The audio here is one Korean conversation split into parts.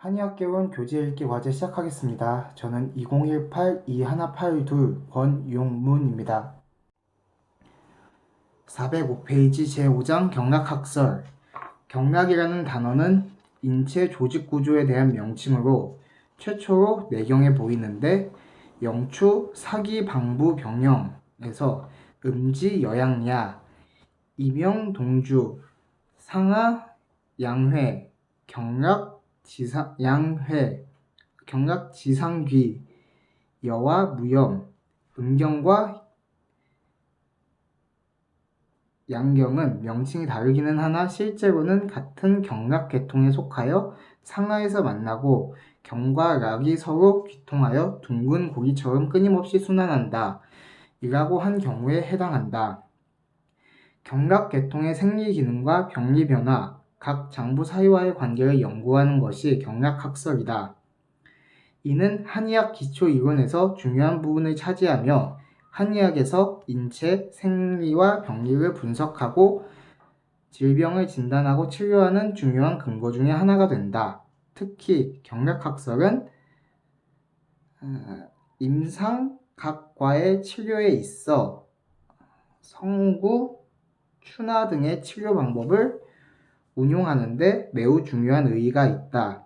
한의학개론 교재 읽기 과제 시작하겠습니다. 저는 2018-2182 권용문입니다. 405페이지 제5장 경락학설. 경락이라는 단어는 인체 조직 구조에 대한 명칭으로 최초로 내경에 보이는데 영추 사기방부병영에서 음지여양야, 이명동주, 상하양회, 경락지상귀, 여와무염, 음경과 양경은 명칭이 다르기는 하나 실제로는 같은 경락계통에 속하여 상하에서 만나고 경과 락이 서로 귀통하여 둥근 고리처럼 끊임없이 순환한다. 이라고 한 경우에 해당한다. 경락계통의 생리기능과 병리변화, 각 장부 사이와의 관계를 연구하는 것이 경락학설이다. 이는 한의학 기초이론에서 중요한 부분을 차지하며 한의학에서 인체, 생리와 병리를 분석하고 질병을 진단하고 치료하는 중요한 근거 중의 하나가 된다. 특히 경락학설은 임상각과의 치료에 있어 성구, 추나 등의 치료 방법을 운용하는 데 매우 중요한 의의가 있다.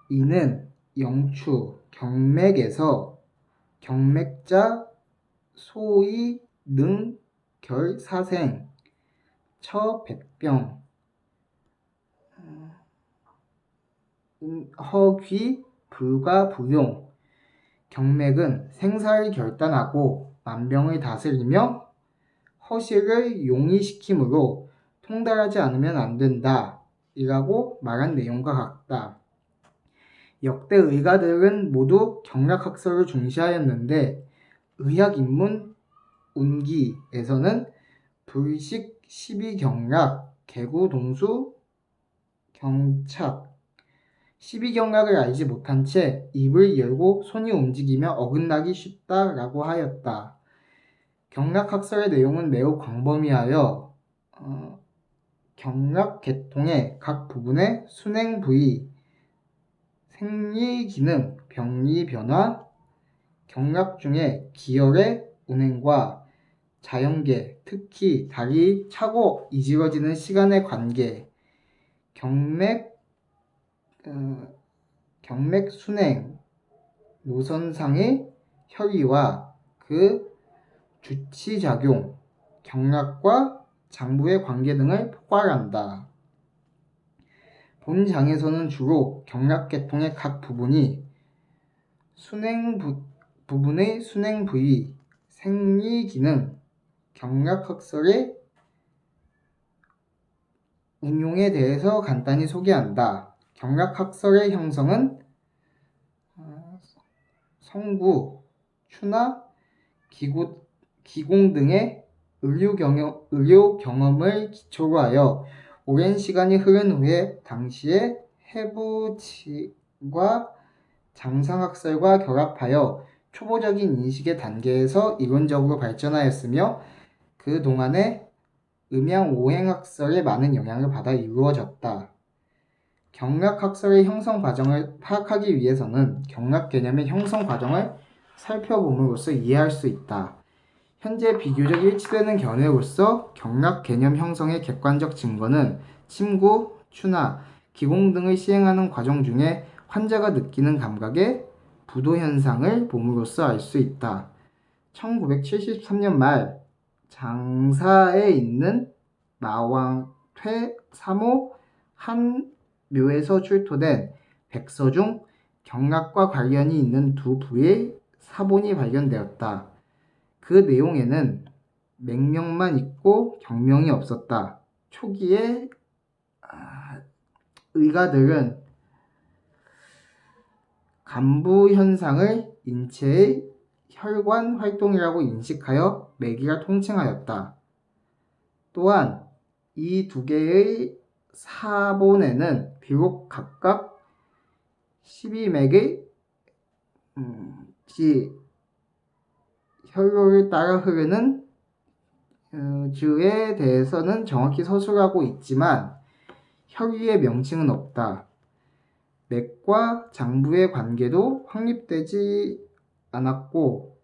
이는 영추, 경맥에서 경맥자, 소이, 능, 결, 사생, 처, 백병, 허귀, 불과, 부용. 경맥은 생사를 결단하고 만병을 다스리며 허식을 용이시키므로 통달하지 않으면 안 된다. 이라고 말한 내용과 같다. 역대 의가들은 모두 경락학설을 중시하였는데 의학인문 운기에서는 불식, 십이경락, 개구동수, 경착, 십이경락을 알지 못한 채 입을 열고 손이 움직이며 어긋나기 쉽다라고 하였다. 경락학설의 내용은 매우 광범위하여 경락계통의 각 부분의 순행 부위, 생리기능, 병리변화, 경락 중의 기혈의 운행과 자연계, 특히 다리 차고 이지러지는 시간의 관계, 경맥 순행, 노선상의 혈위와 그 주치작용, 경락과 장부의 관계 등을 포괄한다. 본장에서는 주로 경락계통의 각 부분이 부분의 순행 부위, 생리기능, 경락학설의 운용에 대해서 간단히 소개한다. 경락학설의 형성은 성구, 추나, 기공 등의 의료 경험을 기초로 하여 오랜 시간이 흐른 후에 당시의 해부치과 장상학설과 결합하여 초보적인 인식의 단계에서 이론적으로 발전하였으며 그 동안에 음양오행학설의 많은 영향을 받아 이루어졌다. 경락학설의 형성 과정을 파악하기 위해서는 경락 개념의 형성 과정을 살펴봄으로써 이해할 수 있다. 현재 비교적 일치되는 견해로서 경락 개념 형성의 객관적 증거는 침구, 추나, 기공 등을 시행하는 과정 중에 환자가 느끼는 감각의 부도 현상을 봄으로써 알 수 있다. 1973년 말 장사에 있는 마왕퇴 3호 한 묘에서 출토된 백서 중 경락과 관련이 있는 두 부의 사본이 발견되었다. 그 내용에는 맹명만 있고 경명이 없었다. 초기에 의가들은 간부 현상을 인체의 혈관 활동이라고 인식하여 매기라 통칭하였다. 또한 이 두 개의 사본에는 비록 각각 12맥의 혈로를 따라 흐르는 즈에 대해서는 정확히 서술하고 있지만 혈위의 명칭은 없다. 맥과 장부의 관계도 확립되지 않았고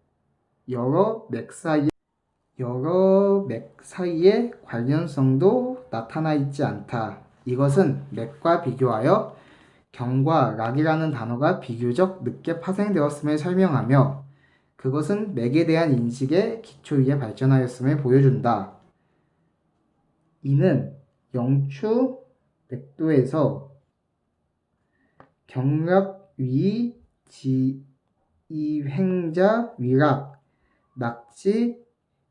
여러 맥 사이의 관련성도 나타나 있지 않다. 이것은 맥과 비교하여 경과 락이라는 단어가 비교적 늦게 파생되었음을 설명하며 그것은 맥에 대한 인식의 기초 위에 발전하였음을 보여준다. 이는 영추 맥도에서 경락 위 지이횡자 위락 낙지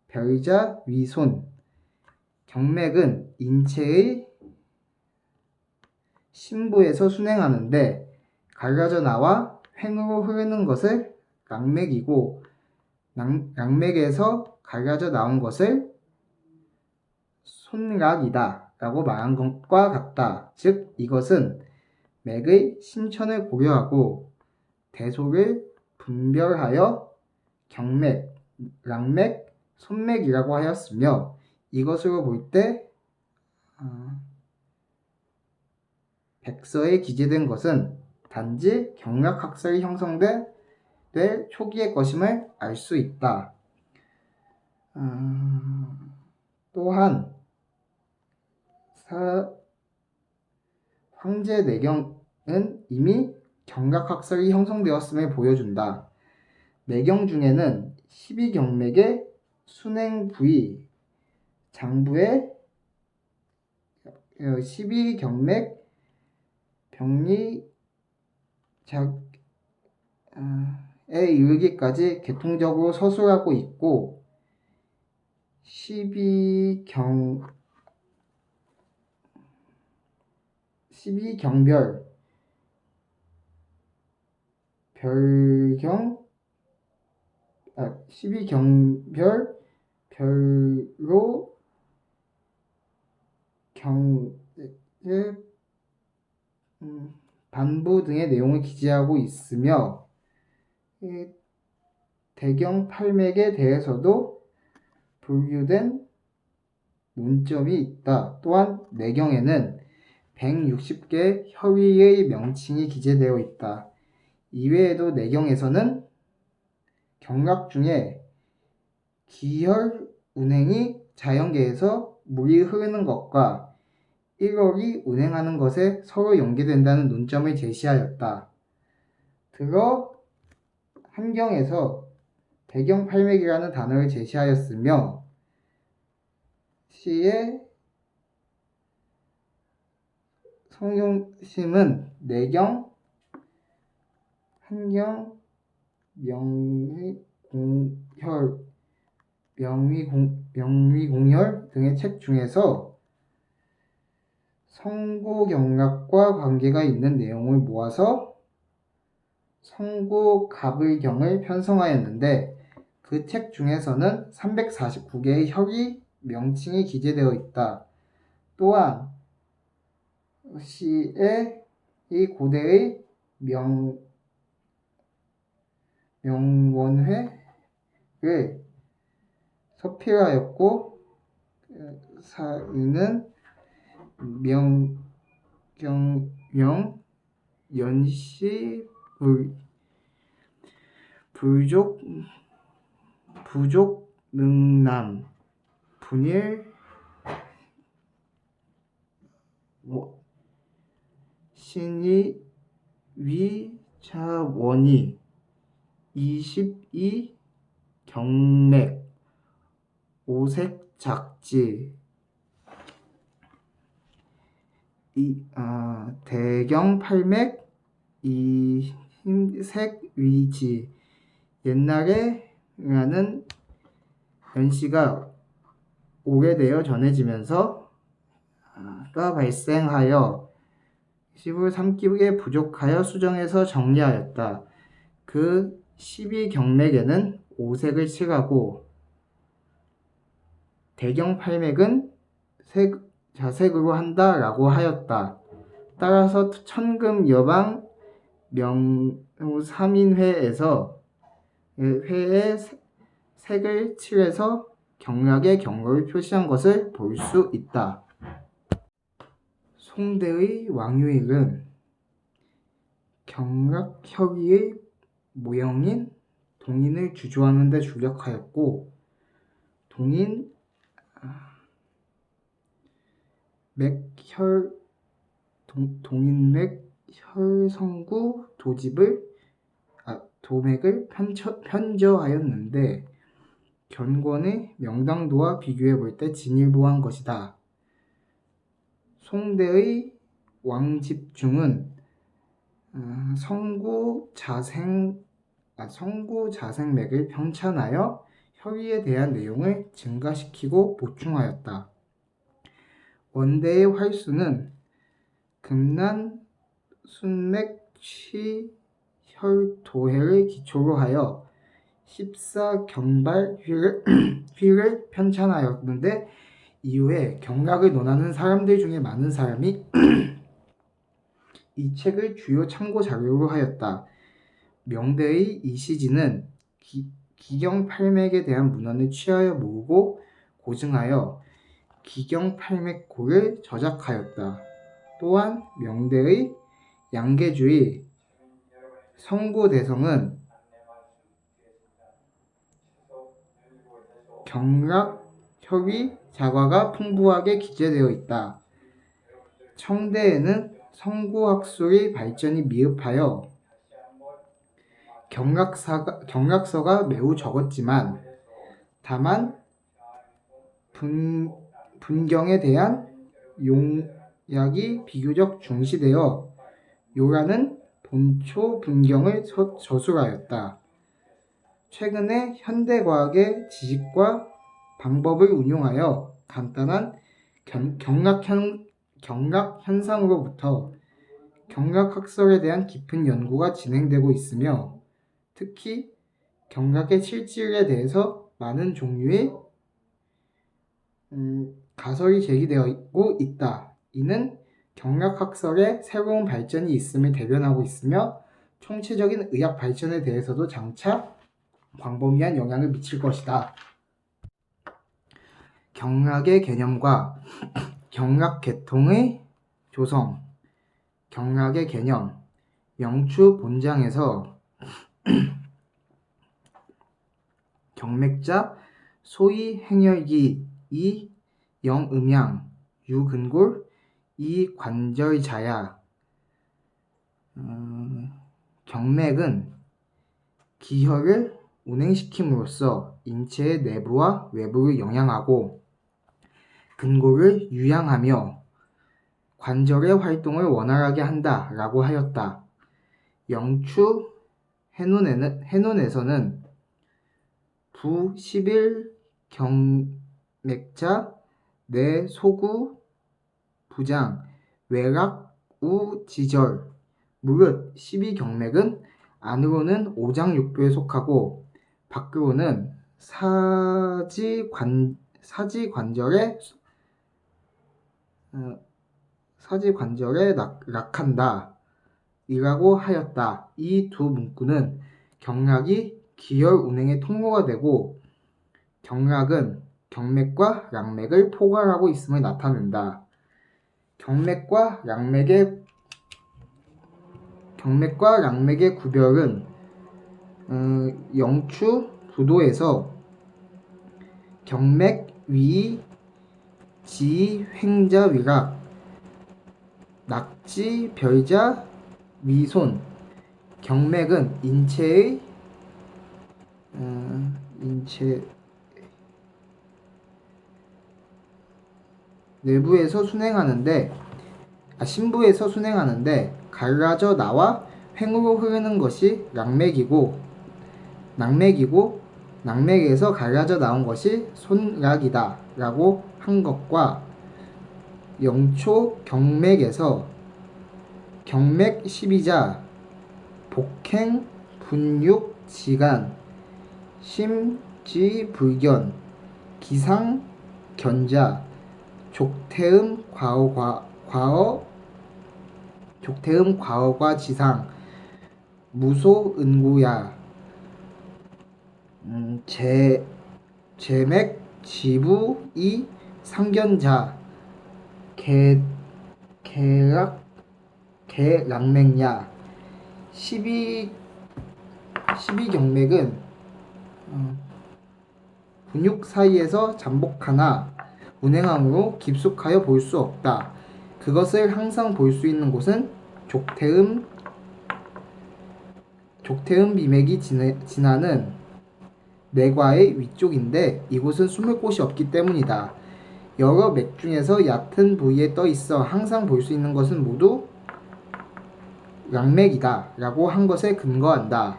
별자 위손 경맥은 인체의 심부에서 순행하는데 갈라져 나와 횡으로 흐르는 것을 락맥이고 락맥에서 갈라져 나온 것을 손락이다 라고 말한 것과 같다. 즉 이것은 맥의 신천을 고려하고 대소를 분별하여 경맥, 락맥, 손맥이라고 하였으며 이것으로 볼 때 백서에 기재된 것은 단지 경락학설이 형성될 초기의 것임을 알 수 있다. 또한 황제 내경은 이미 경락학설이 형성되었음을 보여준다. 내경 중에는 12경맥의 순행 부위, 장부의 12경맥 병리작에 이르기까지 계통적으로 서술하고 있고 12경별 별로 경의 반부 등의 내용을 기재하고 있으며 대경 팔맥에 대해서도 분류된 논점이 있다. 또한 내경에는 160개 혈위의 명칭이 기재되어 있다. 이외에도 내경에서는 경락 중에 기혈 운행이 자연계에서 물이 흐르는 것과 1월이 운행하는 것에 서로 연계된다는 논점을 제시하였다. 들어 한경에서 대경팔맥이라는 단어를 제시하였으며 시의 성용심은 내경, 한경, 명위공혈 등의 책 중에서 성고경락과 관계가 있는 내용을 모아서 성고갑을경을 편성하였는데 그 책 중에서는 349개의 혈이 명칭이 기재되어 있다. 또한 시의 이 고대의 명원회를 서필하였고 사유는 명경영 연시 부족 능남 분일 신이 위자원이 22 경맥 오색작지 대경 팔맥 이색위지 옛날에라는 연시가 오래되어 전해지면서 가 발생하여 13기에 부족하여 수정해서 정리하였다. 그 12경맥에는 오색을 칠하고 대경팔맥은 자색으로 한다라고 하였다. 따라서 천금여방 명삼인회에서 회에 색을 칠해서 경락의 경로를 표시한 것을 볼 수 있다. 송대의 왕유일은 경락혈의의 모형인 동인을 주조하는 데 주력하였고 동인맥 혈성구 도맥을 편저하였는데 견권의 명당도와 비교해 볼 때 진일보한 것이다. 송대의 왕집중은 성구자생맥을 편찬하여 혈의에 대한 내용을 증가시키고 보충하였다. 원대의 활수는 금난 순맥취혈도해를 기초로 하여 14경발휘를 편찬하였는데 이후에 경락을 논하는 사람들 중에 많은 사람이 이 책을 주요 참고 자료로 하였다. 명대의 이시진은 기경팔맥에 대한 문헌을 취하여 모으고 고증하여 기경팔맥고를 저작하였다. 또한 명대의 양계주의 성고대성은 경락혈의 자과가 풍부하게 기재되어 있다. 청대에는 성구학술의 발전이 미흡하여 경락서가 매우 적었지만 다만 분경에 대한 용약이 비교적 중시되어 요라는 본초 분경을 저술하였다. 최근에 현대과학의 지식과 방법을 운용하여 간단한 경락현상으로부터 경락학설에 대한 깊은 연구가 진행되고 있으며 특히 경락의 실질에 대해서 많은 종류의 가설이 제기되고 있다. 이는 경락학설에 새로운 발전이 있음을 대변하고 있으며 총체적인 의학 발전에 대해서도 장차 광범위한 영향을 미칠 것이다. 경락의 개념과 경락계통의 조성. 경락의 개념. 영추 본장에서 경맥자, 소위 행혈기, 이 영음양, 유근골, 이 관절자야. 경맥은 기혈을 운행시킴으로써 인체의 내부와 외부를 영양하고 근골을 유양하며 관절의 활동을 원활하게 한다 라고 하였다. 영추 해논에서는 부 11경맥자 내 소구 부장 외락 우 지절 무릇 12경맥은 안으로는 오장육부에 속하고 밖으로는 사지관절에 락한다 이라고 하였다. 이 두 문구는 경락이 기혈 운행의 통로가 되고 경락은 경맥과 락맥을 포괄하고 있음을 나타낸다. 경맥과 락맥의 구별은 영추 부도에서 경맥 위 지 횡자 위락 낙지 별자 위손. 경맥은 인체 내부에서 신부에서 순행하는데 갈라져 나와 횡으로 흐르는 것이 락맥이고 낙맥에서 갈라져 나온 것이 손락이다 라고 한 것과 영초 경맥에서 경맥 12자 복행 분육 지간 심지불견 기상 견자 족태음 과어과 지상 무소 은고야 제맥 지부 이 상견자 계락맥야 십이경맥은 근육 사이에서 잠복하나 운행함으로 깊숙하여 볼 수 없다. 그것을 항상 볼 수 있는 곳은 족태음 비맥이 지나는 내과의 위쪽인데 이곳은 숨을 곳이 없기 때문이다. 여러 맥 중에서 얕은 부위에 떠 있어 항상 볼 수 있는 것은 모두 양맥이다 라고 한 것에 근거한다.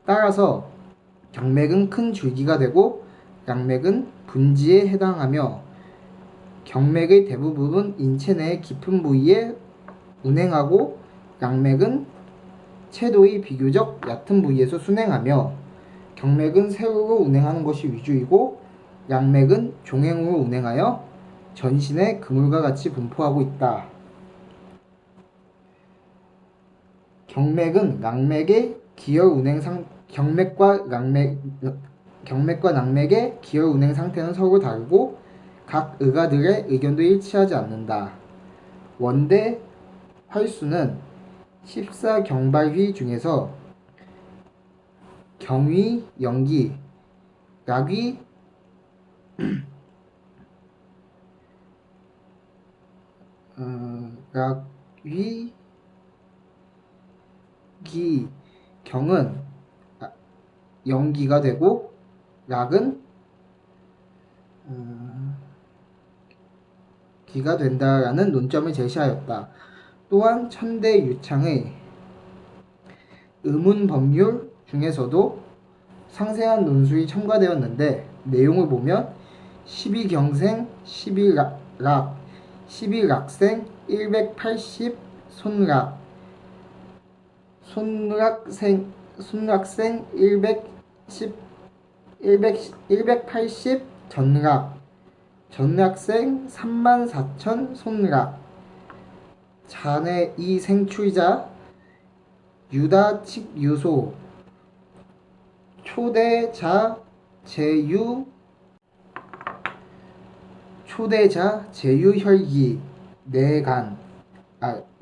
따라서 경맥은 큰 줄기가 되고 양맥은 분지에 해당하며 경맥의 대부분은 인체 내의 깊은 부위에 운행하고 양맥은 채도의 비교적 얕은 부위에서 순행하며 경맥은 세로로 운행하는 것이 위주이고 양맥은 종행으로 운행하여 전신에 그물과 같이 분포하고 있다. 경맥과 낭맥의 기혈 운행 상태는 서로 다르고 각 의가들의 의견도 일치하지 않는다. 원대 활수는 14경발휘 중에서 경휘, 영기, 락휘, 경은 영기가 되고 락은 기가 된다라는 논점을 제시하였다. 또한 천대 유창의 의문법률 중에서도 상세한 논술이 첨가되었는데 내용을 보면 12경생 11락 11락생 180 손락생 180 전락생 34,000 손락 잔의 이 생출자 유다칙 유소 초대자 제유혈기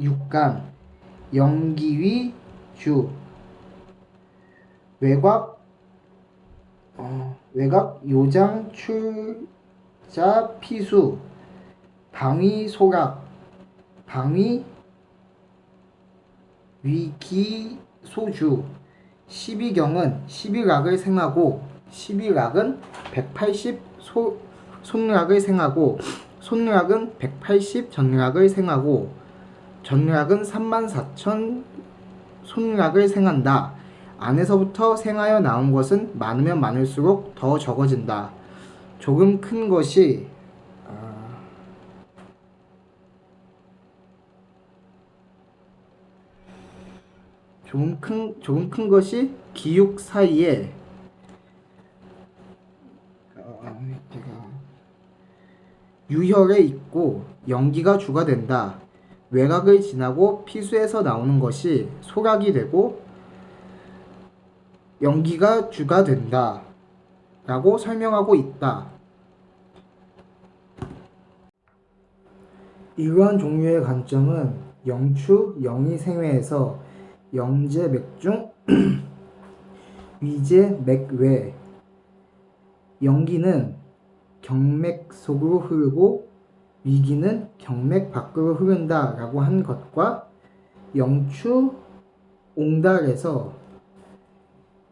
육간 영기위 주 외곽 요장 출자 피수 방위 소락 방위 위기 소주 12경은 11락을 생하고 11락은 180 손락을 생하고 손락은 180 전락을 생하고 전락은 34,000 손락을 생한다. 안에서부터 생하여 나온 것은 많으면 많을수록 더 적어진다. 조금 큰 것이 조금 큰 것이 기육 사이에 유혈에 있고 연기가 주가 된다. 외곽을 지나고 피수에서 나오는 것이 소락이 되고 연기가 주가 된다. 라고 설명하고 있다. 이러한 종류의 관점은 영추, 영의생회에서 영제 맥중 위제 맥외 영기는 경맥 속으로 흐르고 위기는 경맥 밖으로 흐른다 라고 한 것과 영추 옹달에서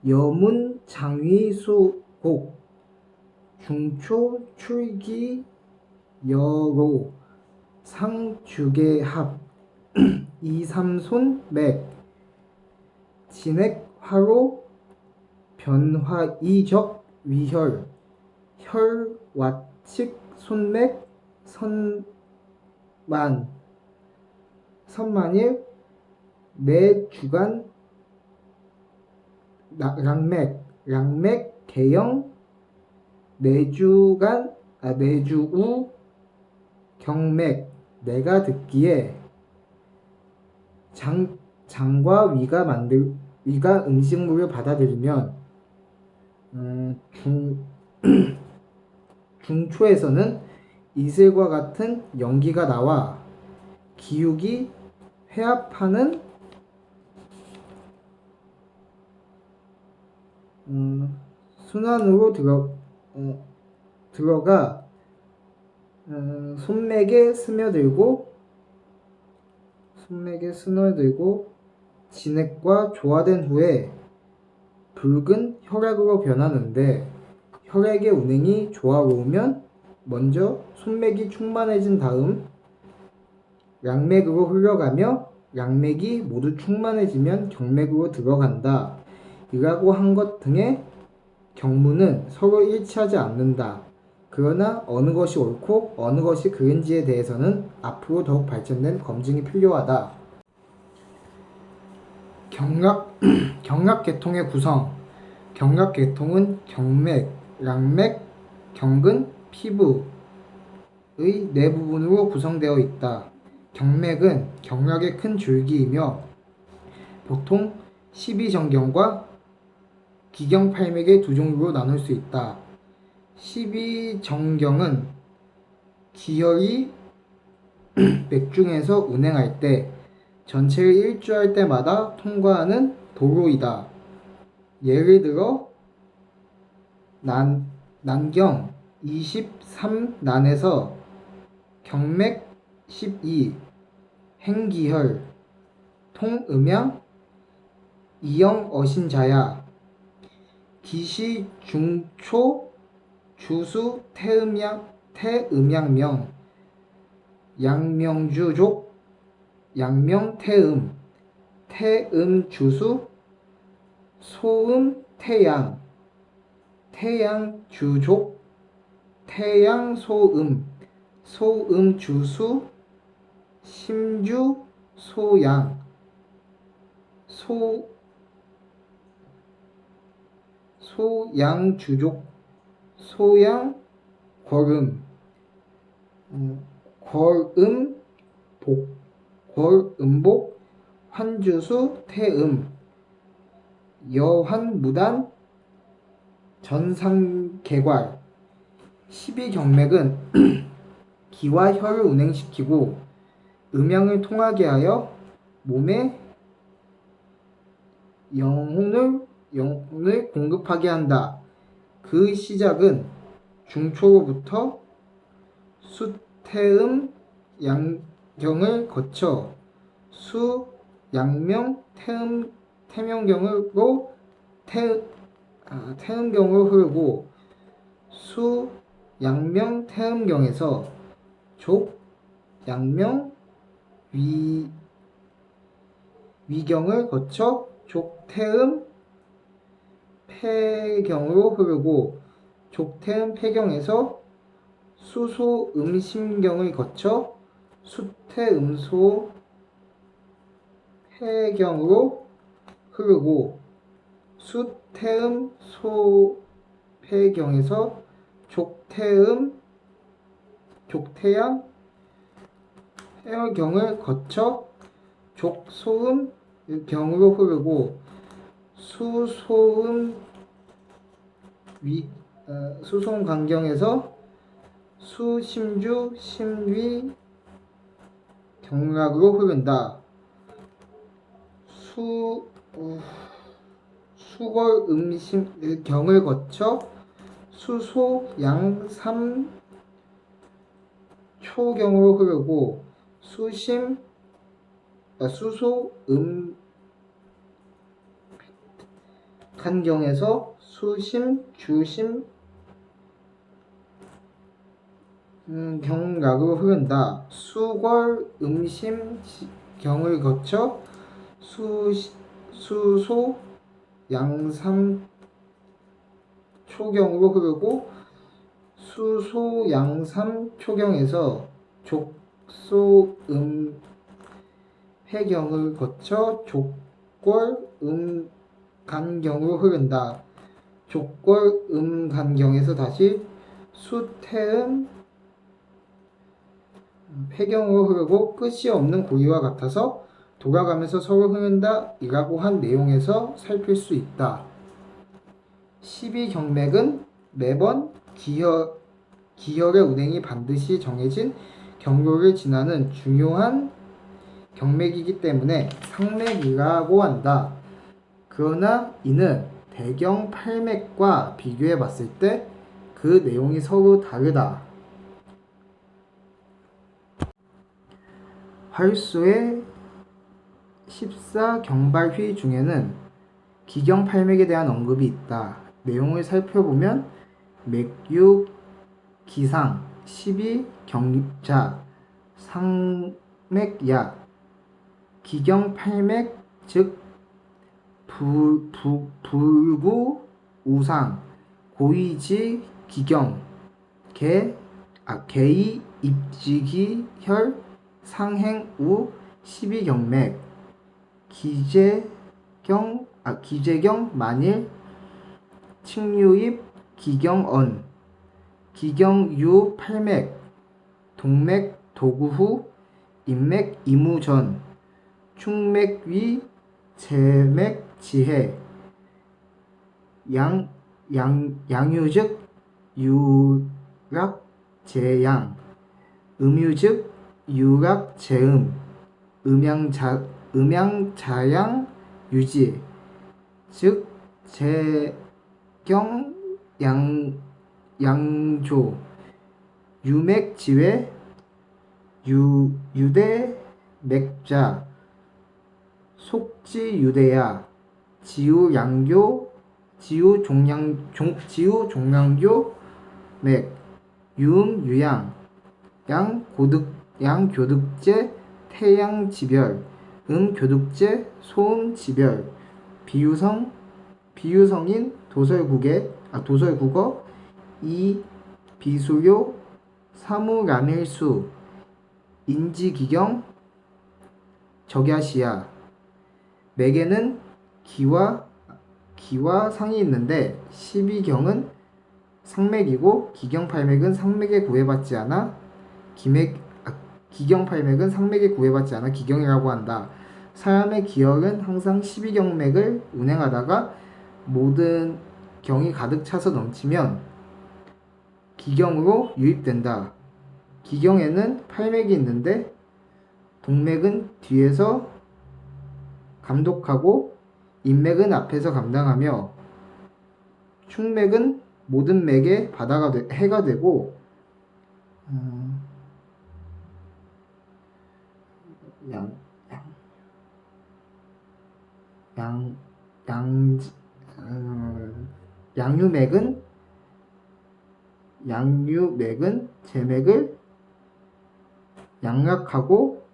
여문 장위 수곡 중초 출기 여로 상주계합 이삼손 맥 진액 화로 변화이적 위혈 혈와측 손맥 선만일 내주간 랑맥 개영 내주우 경맥 내가 듣기에 장과 위가 음식물을 받아들이면 중초에서는 이슬과 같은 연기가 나와 기육이 회합하는 순환으로 들어가 손맥에 스며들고 진액과 조화된 후에 붉은 혈액으로 변하는데, 혈액의 운행이 조화로우면 먼저 손맥이 충만해진 다음 양맥으로 흘러가며, 양맥이 모두 충만해지면 경맥으로 들어간다. 이라고 한 것 등의 경무는 서로 일치하지 않는다. 그러나 어느 것이 옳고 어느 것이 그른지에 대해서는 앞으로 더욱 발전된 검증이 필요하다. 경락계통의 구성. 경락계통은 경맥, 랑맥, 경근, 피부의 네 부분으로 구성되어 있다. 경맥은 경락의 큰 줄기이며 보통 12정경과 기경팔맥의 두 종류로 나눌 수 있다. 12정경은 기혈이 맥중에서 운행할 때 전체를 일주할 때마다 통과하는 도로이다. 예를 들어 난경 23난에서 경맥 12, 행기혈, 통음양, 이영어신자야, 기시 중초 주수 태음양명, 양명주족, 양명태음, 태음주수, 소음태양, 태양주족, 태양소음, 소음주수, 심주소양, 소양주족, 소양궐음, 궐음복, 환주수, 태음, 여환무단, 전상개괄. 12경맥은 기와 혈을 운행시키고 음양을 통하게 하여 몸에 영혼을 공급하게 한다. 그 시작은 중초로부터 수태음 양경을 거쳐 수 양명 태명경으로 태음경으로 흐르고 수 양명 태음경에서 족 양명 위경을 거쳐 족태음 폐경으로 흐르고 족태음 폐경에서 수소음심경을 거쳐 수태음소 폐경으로 흐르고 수태음 소폐경에서 족태양 폐경을 거쳐 족소음경으로 흐르고 수소음간경에서 수심주 심위 경락으로 흐른다. 수걸음심경을 거쳐 수소양삼초경으로 흐르고 수소음간경에서 수심주심 경락으로 흐른다. 수걸음심경을 거쳐 수소 양삼초경으로 흐르고 수소양삼초경에서 족소음폐경을 거쳐 족걸음간경으로 흐른다. 족걸음간경에서 다시 수태음 폐경으로 흐르고 끝이 없는 고리와 같아서 돌아가면서 서로 흐른다 이라고 한 내용에서 살필 수 있다. 12경맥은 매번 기혈의 운행이 반드시 정해진 경로를 지나는 중요한 경맥이기 때문에 상맥이라고 한다. 그러나 이는 대경 팔맥과 비교해 봤을 때 그 내용이 서로 다르다. 활수의 14경발휘 중에는 기경팔맥에 대한 언급이 있다. 내용을 살펴보면 맥유 기상 12경자 상맥야 기경팔맥 즉 불구 우상 고이지 기경 개이 입지기 혈 상행우 12경맥 기재경 만일 칙류입 기경언 기경유 팔맥 동맥 도구후 인맥 이무전 충맥위 제맥 지해 양유즉 유락 제양 음유즉 유락 제음 음양자양 유지 즉 제경 양조 유맥지회 유대 맥자 속지유대야 지우양교 지우종량교 맥 유양 양교득제 태양지별 교득제 소음지별 비유성인 도설국어 이 비수요 사무라밀수 인지기경 적야시야 맥에는 기와 상이 있는데 12경은 상맥이고 기경팔맥은 상맥에 구애받지 않아 기경팔맥은 상맥에 구애받지 않아 기경이라고 한다. 사람의 기혈은 항상 12경맥을 운행하다가 모든 경이 가득 차서 넘치면 기경으로 유입된다. 기경에는 팔맥이 있는데 동맥은 뒤에서 감독하고 인맥은 앞에서 감당하며 충맥은 모든 맥의 해가 되고 양유맥은 제맥을 양락하고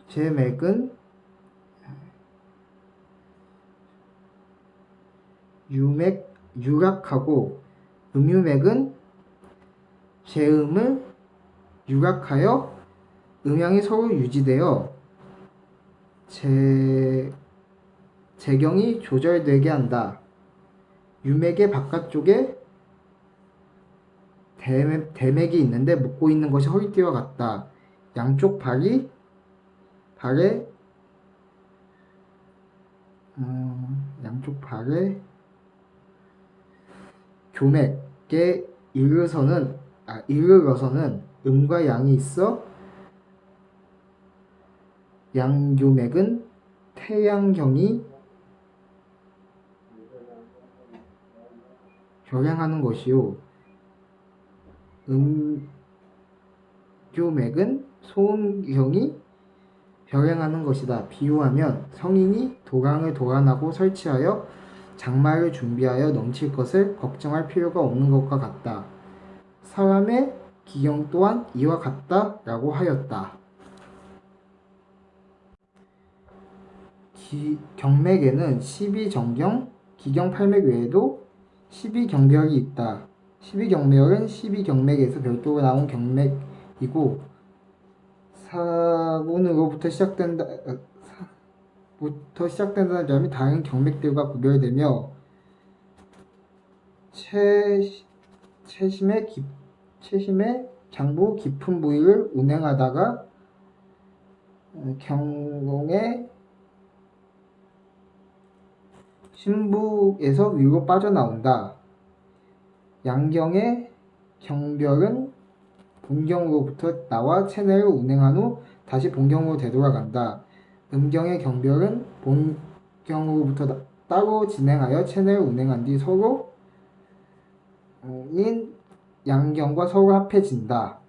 제맥은 유락하고 음유맥은 제음을 유락하여 음양이 서로 유지되어 제경이 조절되게 한다. 유맥의 바깥쪽에 대맥이 있는데 묶고 있는 것이 허리띠와 같다. 양쪽 발에 교맥에 이르러서는 음과 양이 있어 양교맥은 태양경이 결행하는 것이요 음교맥은 소음경이 결행하는 것이다. 비유하면 성인이 도랑을 도란하고 설치하여 장마를 준비하여 넘칠 것을 걱정할 필요가 없는 것과 같다. 사람의 기경 또한 이와 같다라고 하였다. 경맥에는 12정경, 기경팔맥 외에도 12경별이 있다. 12경별은 12경맥에서 별도로 나온 경맥이고 사군으로부터 시작된다는 점이 다른 경맥들과 구별되며 체심의 장부 깊은 부위를 운행하다가 경공의 신북에서 위로 빠져나온다. 양경의 경별은 본경으로부터 나와 채널을 운행한 후 다시 본경으로 되돌아간다. 음경의 경별은 본경으로부터 따로 진행하여 채널을 운행한 뒤 서로 인 양경과 서로 합해진다.